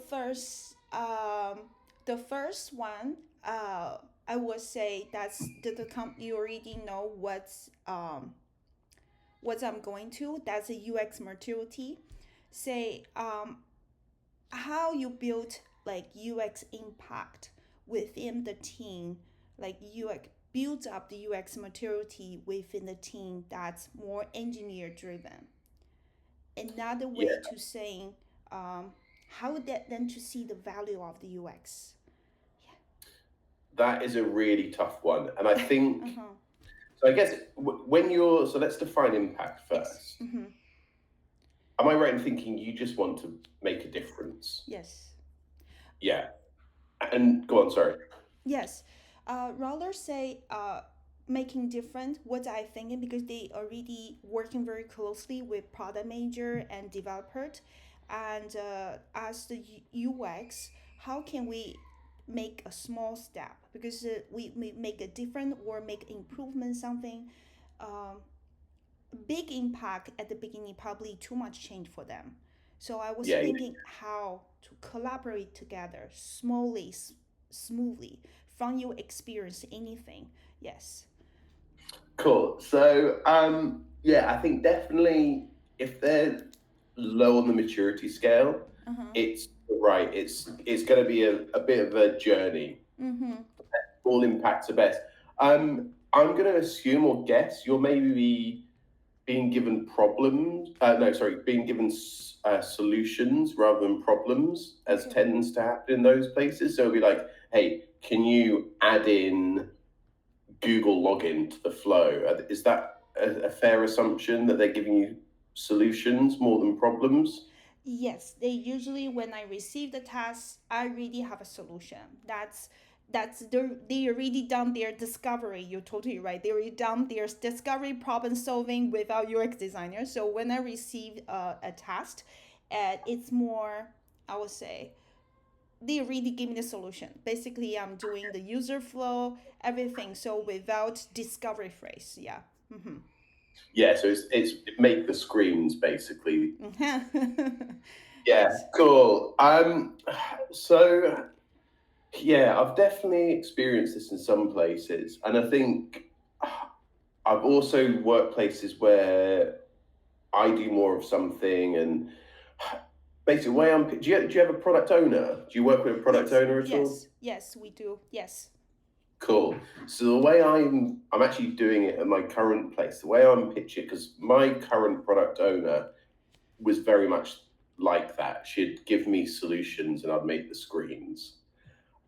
first the first one, I would say that's the company already know what I'm going to. That's a UX maturity. Say how you build like UX impact within the team, like UX builds up the UX maturity within the team that's more engineer driven. Another way Yeah, to saying how that then to see the value of the UX. that is a really tough one. And I Uh think, huh. so I guess when you're, so let's define impact Yes. first. Mm-hmm. Am I right in thinking you just want to make a difference? Yes. Yeah. And go on, sorry. Yes. Rather say making different what I thinking because they already working very closely with product manager and developer, and as the UX, how can we make a small step because we make a different or make improvement something. Um, Big impact at the beginning, probably too much change for them. So I was Yeah, yeah. thinking how to collaborate together smoothly from your experience, anything. Yes. Cool. So, yeah, I think definitely if they're low on the maturity scale, Uh huh. it's right. It's going to be a bit of a journey. Mm-hmm. All impacts are best. I'm going to assume or guess you're maybe being given problems. No, sorry, being given solutions rather than problems, as Okay. tends to happen in those places. So it'll be like, hey, can you add in Google login to the flow? Is that a fair assumption that they're giving you solutions more than problems? Yes, they usually when I receive the task, I already have a solution. That's they already done their discovery. You're totally right. They already done their discovery problem solving without UX designer. So when I receive a task, it's more I would say they already give me the solution. Basically, I'm doing the user flow, everything. So without discovery phrase, yeah. Mm-hmm. Yeah, so it's make the screens basically. Yeah, Yes. cool. So yeah, I've definitely experienced this in some places, and I think I've also worked places where I do more of something, and basically, the way I'm. Do you have a product owner? Do you work with a product Yes. owner at all? Yes. Yes. We do. Yes. Cool. So the way I'm actually doing it at my current place, the way I'm pitching, because my current product owner was very much like that. She'd give me solutions and I'd make the screens.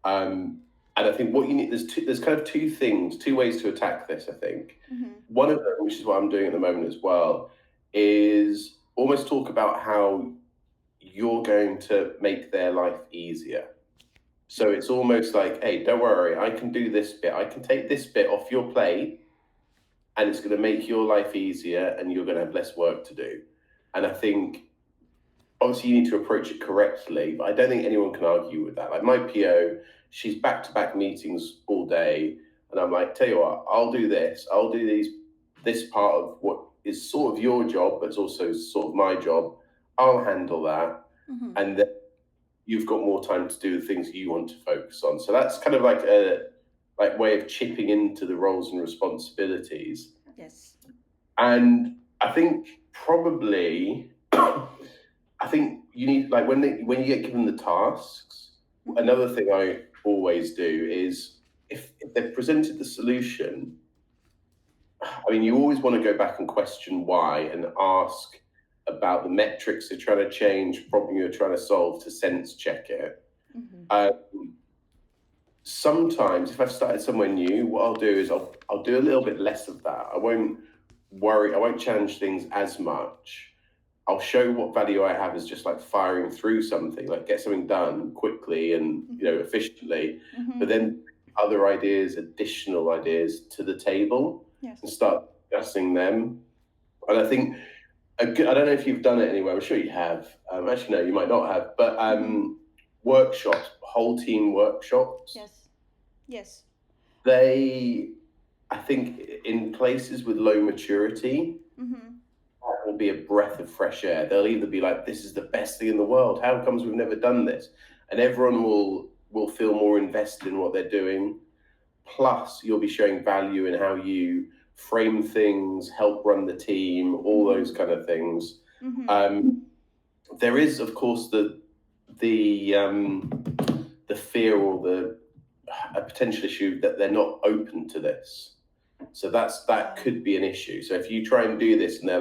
Um, and I think what you need there's kind of two things, two ways to attack this. I think Mm-hmm. one of them, which is what I'm doing at the moment as well, is almost talk about how you're going to make their life easier. So it's almost like, hey, don't worry, I can do this bit. I can take this bit off your plate and it's going to make your life easier and you're going to have less work to do. And I think obviously you need to approach it correctly, but I don't think anyone can argue with that. Like my PO, she's back to back meetings all day. And I'm like, tell you what, I'll do this. I'll do this part of what is sort of your job, but it's also sort of my job. I'll handle that. Mm-hmm. And then you've got more time to do the things you want to focus on. So that's kind of like a way of chipping into the roles and responsibilities. Yes. And I think probably I think you need like when you get given the tasks, Mm-hmm. another thing I always do is if they've presented the solution, I mean you always want to go back and question why and ask about the metrics they're trying to change, problem you're trying to solve to sense check it. Mm-hmm. Uh, Sometimes if I've started somewhere new, what I'll do is I'll do a little bit less of that. I won't challenge things as much. I'll show what value I have as just like firing through something, like get something done quickly and Mm-hmm. efficiently, but Mm-hmm. then other ideas, additional ideas to the table and Yes. start discussing them. And I think I don't know if you've done it anywhere. I'm sure you have. Actually, no, you might not have. But Mm-hmm. workshops, whole team workshops, Yes. Yes. they, I think, in places with low maturity, Mm-hmm. will be a breath of fresh air. They'll either be like, "This is the best thing in the world. How comes we've never done this?" And everyone will feel more invested in what they're doing. Plus, you'll be showing value in how you frame things, help run the team, all those kind of things. Mm-hmm. Um, there is, of course, the the fear or the a potential issue that they're not open to this. So that Uh, could be an issue. So if you try and do this and they're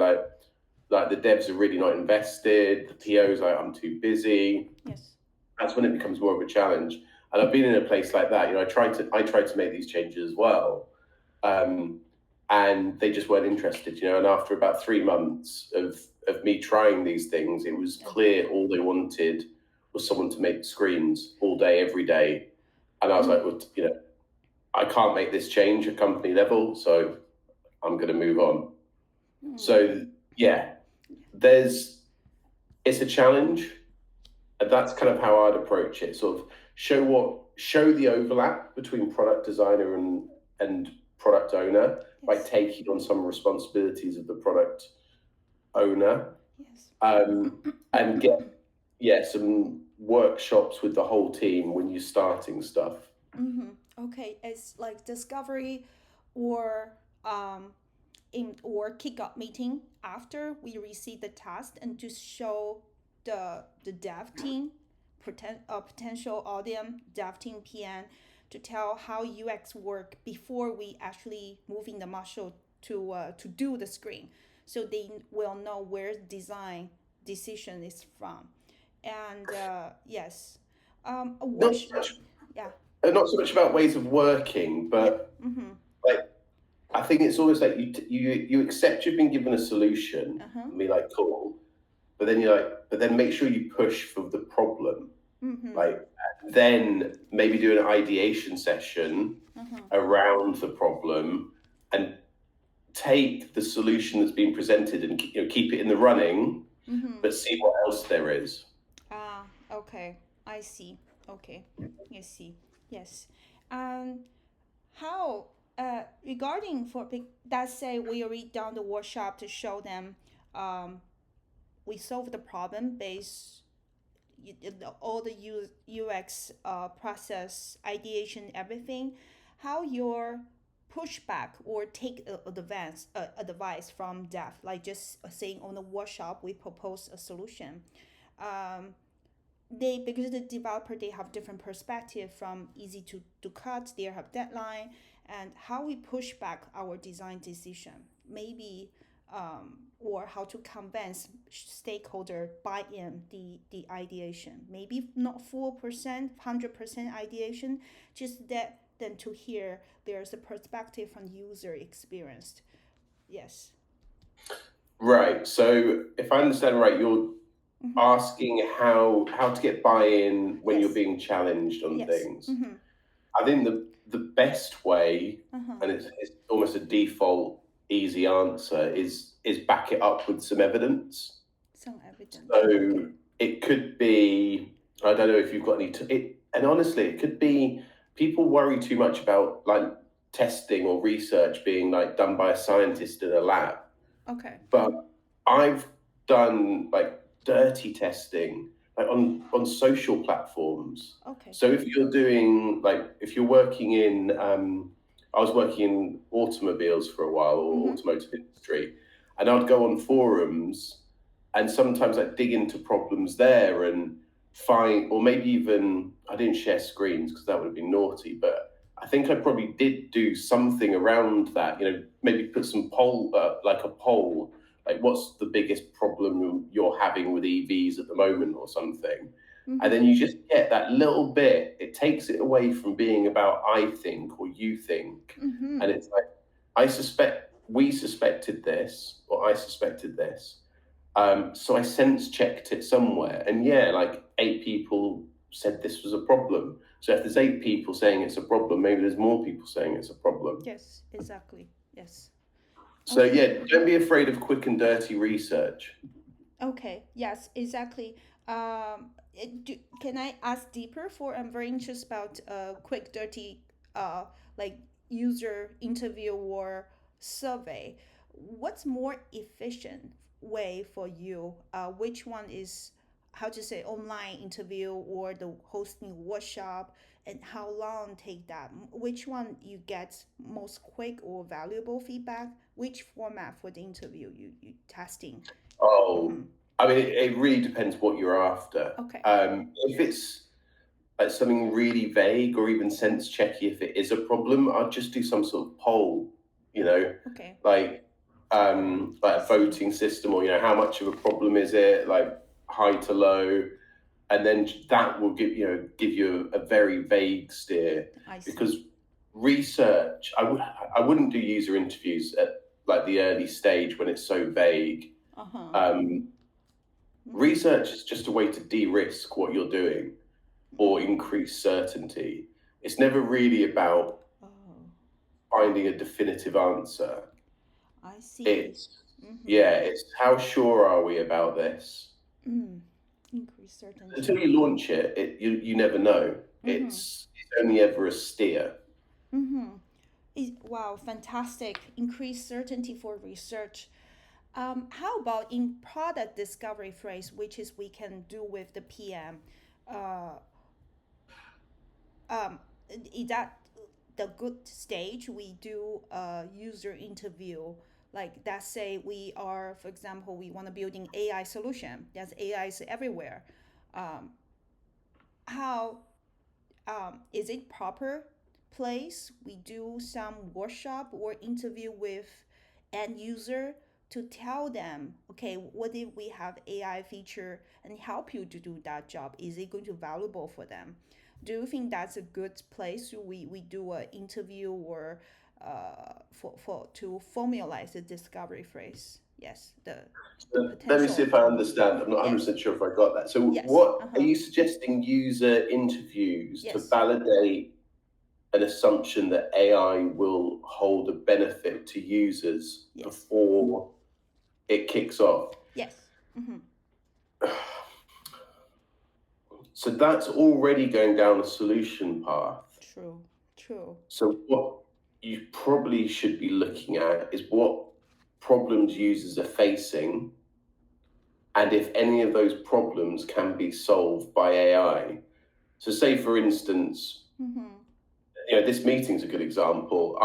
like the devs are really not invested, the PO's like I'm too busy, yes. that's when it becomes more of a challenge. And I've been in a place like that. You know, I tried to make these changes as well, um, and they just weren't interested. You know, and after about 3 months of me trying these things, it was Yeah. clear all they wanted was someone to make screens all day, every day. And I was Mm. like, well, you know, I can't make this change at company level, so I'm going to move on. Mm. So yeah, there's it's a challenge, and that's kind of how I'd approach it. Sort of show the overlap between product designer and product owner by Yes. taking on some responsibilities of the product owner, Yes. and get some workshops with the whole team when you're starting stuff. Mm-hmm. Okay, it's like discovery or um in or kickoff meeting after we receive the task and to show the dev team potential audience dev team PM to tell how UX work before we actually moving the muscle to do the screen, so they will know where design decision is from. And yes, Not what so much, yeah. not so much about ways of working, Yeah. but Mm-hmm. like I think it's always like you accept you've been given a solution Uh-huh. and be like cool, but then you're like, but then make sure you push for the problem. Mm-hmm. Like then maybe do an ideation session Uh-huh. around the problem and take the solution that's been presented and keep it in the running, Mm-hmm. but see what else there is. Ah, okay. I see. Okay. I see. Yes. And how regarding for let's say we already done the workshop to show them um we solved the problem based all the UX process ideation everything, how your pushback or take advice from dev, like just saying on the workshop we propose a solution. um, they because the developer they have different perspective from easy to cut, they have deadline, and how we push back our design decision maybe, or how to convince stakeholder buy in the ideation, maybe not full percent 100% ideation, just that then to hear there's a perspective from user experienced. Yes. Right. So if I understand right, you're Mm-hmm. asking how to get buy-in when you're Yes. being challenged on Yes. things. Mm-hmm. I think the best way, Uh-huh. and it's almost a default easy answer, is back it up with some evidence. Some evidence. Okay. So it could be, I don't know if you've got any, and honestly, it could be people worry too much about like testing or research being like done by a scientist in a lab. Okay. But I've done like dirty testing like on social platforms. Okay. So if you're doing like if you're working in I was working in automobiles for a while or Mm-hmm. automotive industry, and I'd go on forums and sometimes I'd dig into problems there and find, or maybe even I didn't share screens because that would have been naughty, but I think I probably did do something around that. You know, maybe put some poll, like a poll, like what's the biggest problem you're having with EVs at the moment or something. And Mm-hmm. then you just get that little bit, it takes it away from being about I think or you think. And Mm-hmm. it's like, I suspect, we suspected this, or I suspected this. So I sense checked it somewhere. And yeah, like 8 people said this was a problem. So if there's 8 people saying it's a problem, maybe there's more people saying it's a problem. Yes, exactly. Yes. So Okay. yeah, don't be afraid of quick and dirty research. Okay. Yes, exactly. Can I ask deeper for I'm very interested about quick dirty like user interview or survey. What's more efficient? way for you? Which one is, how to say, online interview or the hosting workshop, and how long take that? Which one you get most quick or valuable feedback? Which format for the interview you testing? Oh, Mm-hmm. I mean, it really depends what you're after. Okay. If it's like something really vague or even sense checky, if it is a problem, I'd just do some sort of poll, you know, Okay. like I like a see. voting system, or how much of a problem is it, like high to low, and then that will give you a very vague steer. I see. Because research, I wouldn't do user interviews at like the early stage when it's so vague. Uh-huh. um, Mm-hmm. Research is just a way to de-risk what you're doing or Mm-hmm. increase certainty. It's never really about Oh, finding a definitive answer. I see. It's Mm-hmm. Yeah, it's how sure are we about this? Mm. Increase Until certainty. you launch it, you never know. Mm-hmm. It's only ever a steer. Mm-hmm. Wow, fantastic. Increase certainty for research. How about in product discovery phase, which is we can do with the PM? Uh, um, is that the good stage? We do a user interview. Like let's say we are, for example, we want to building AI solution. There's AI is everywhere. Um, how is it proper place we do some workshop or interview with end user to tell them, okay, what if we have AI feature and help you to do that job? Is it going to be valuable for them? Do you think that's a good place we do an interview or for to formalize the discovery phrase? Yes, the Let me see potential. if I understand. I'm not Yes, 100% sure if I got that. So, yes, what are you suggesting user interviews to yes, validate an assumption that AI will hold a benefit to users yes, before it kicks off? yes. Mm-hmm. So that's already going down a solution path. True, true. So what you probably should be looking at is what problems users are facing, and if any of those problems can be solved by AI. So say for instance, Mm-hmm. this meeting's a good example.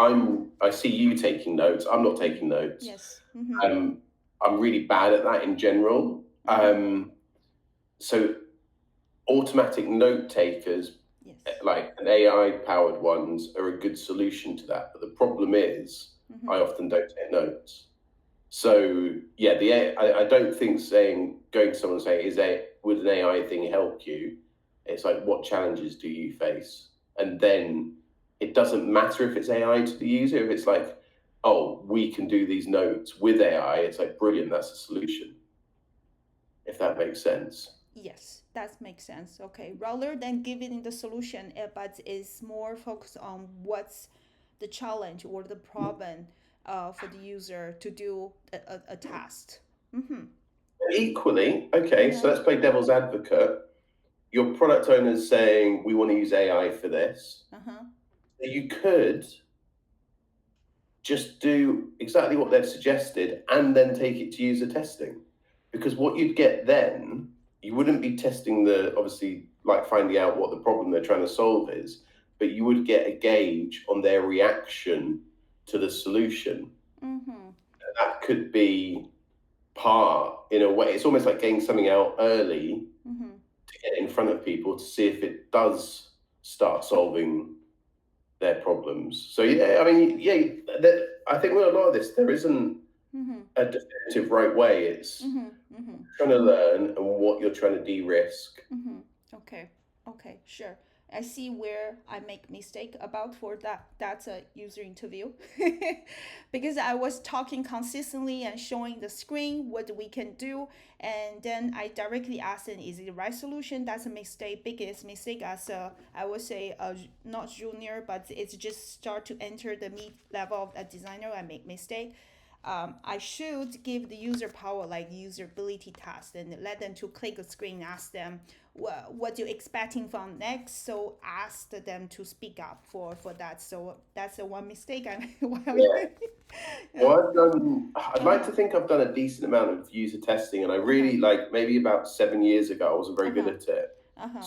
I see you taking notes. I'm not taking notes. Yes. Mm-hmm. Um, I'm really bad at that in general. Mm-hmm. So automatic note takers, Yes. like an AI powered ones, are a good solution to that. But the problem is, I Mm-hmm. often don't take notes. So yeah, I don't think saying going to someone and saying would an AI thing help you? It's like, what challenges do you face? And then it doesn't matter if it's AI to the user. If it's like, oh, we can do these notes with AI, it's like brilliant. That's a solution. If that makes sense. Yes, that makes sense. Okay, rather than giving the solution, but it's more focused on what's the challenge or the problem for the user to do a task. Mm-hmm. Equally, okay, Uh-huh. so let's play devil's advocate. Your product owner's saying we want to use AI for this. Uh-huh. You could just do exactly what they've suggested and then take it to user testing. Because what you'd get then, you wouldn't be testing obviously, like finding out what the problem they're trying to solve is, but you would get a gauge on their reaction to the solution. Mm-hmm. That could be part, in a way, it's almost like getting something out early Mm-hmm. to get in front of people to see if it does start solving their problems. So yeah, I mean, yeah, I think with a lot of this, there isn't Mm-hmm. a definitive right way. It's Mm-hmm. Mm-hmm. trying to learn and what you're trying to de-risk. Mm-hmm. Okay. Okay. Sure. I see where I make mistake about for that. That's a user interview, because I was talking consistently and showing the screen what we can do, and then I directly asked them, "Is it the right solution?" That's a mistake, biggest mistake as a, I would say not junior, but it's just start to enter the mid level of a designer. I make mistake. I should give the user power like usability task and let them to click a screen, ask them what you're expecting from next. So ask them to speak up for that. So that's the one mistake I Yeah, Yeah. Well, I'd like Uh-huh. to think I've done a decent amount of user testing, and I Uh-huh. really like maybe about 7 years ago, I wasn't very good Uh-huh. at it. Uh-huh.